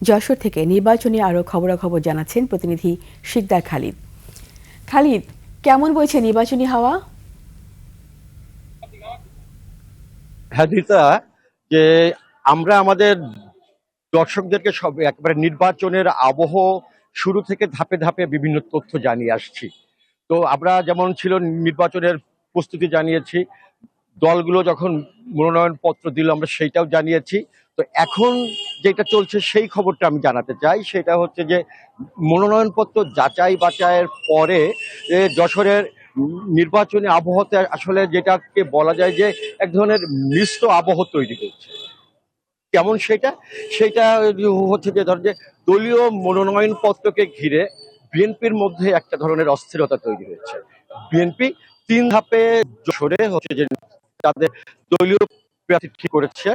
যশোর থেকে নির্বাচনী আরও খবরাখবর জানাচ্ছেন প্রতিনিধি শিকদার খালিদ। খালিদ, কেমন বইছে নির্বাচনী হাওয়া? হ্যাঁ দিতা, যে আমরা আমাদের দর্শকদেরকে সব একেবারে নির্বাচনের আবহ শুরু থেকে ধাপে ধাপে বিভিন্ন তথ্য জানিয়ে আসছি। তো আমরা যেমন ছিল নির্বাচনের প্রস্তুতি জানিয়েছি, দলগুলো যখন মনোনয়ন পত্র দিল আমরা সেইটাও জানিয়েছি। তো এখন যেটা চলছে সেই খবরটা আমি জানাতে চাই, সেটা হচ্ছে যে মনোনয়নপত্র যাচাই বাছাইয়ের পরে যশোরের নির্বাচনী আবহাওয়াতে আসলে যেটাকে বলা যায় যে এক ধরনের মিশ্র আবহ তৈরি হচ্ছে। কেমন সেটা সেটা হচ্ছে যে ধর যে দলীয় মনোনয়ন পত্রকে ঘিরে বিএনপির মধ্যে একটা ধরনের অস্থিরতা তৈরি হয়েছে। বিএনপি তিন ধাপে যশোরে হচ্ছে যে তাদের দলীয় প্রার্থী ঠিক করেছে।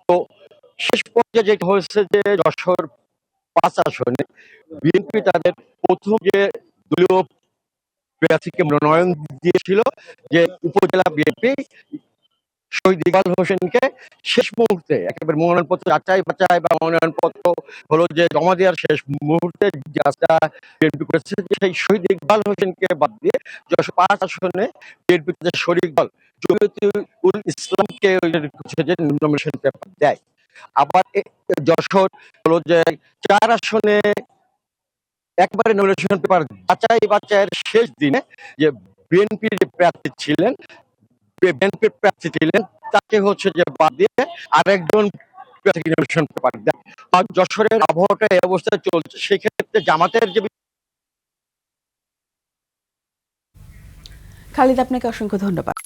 তো শেষ পর্যায়ে যেটা হয়েছে যে যশোর ৫ আসনে বিএনপি তাদের প্রথম যে দলীয় প্রার্থীকে মনোনয়ন দিয়েছিল, যে উপজেলা বিএনপি শহীদ ইকবাল হোসেনকে শেষ মুহূর্তে একেবারে মনোনয়নপত্র যাচাই বাছাই বা মনোনয়নপত্র হলো যে জমা দেওয়ার শেষ মুহূর্তে যাত্রা বিএনপি করেছে, যে সেই শহীদ ইকবাল হোসেনকে বাদ দিয়ে ৫ আসনে বিএনপি শরিক দল জমিয়তুল ইসলামকে হচ্ছে যে নমিনেশন পেপার দেয়। আবার যশোর হলো যে ৪ আসনে একবারে নমিনেশন পেপার যাচাই বাছাইয়ের শেষ দিনে যে বিএনপির যে প্রার্থী ছিলেন, বিএনপির প্রার্থী ছিলেন, তাকে হচ্ছে যে বাদ দিয়ে আরেকজন প্রার্থীকে নমিনেশন পেপার দেয়। আর যশোরের আবহাওয়াটা এই অবস্থায় চলছে, সেক্ষেত্রে জামাতের যে খালিদ, আপনাকে অসংখ্য ধন্যবাদ।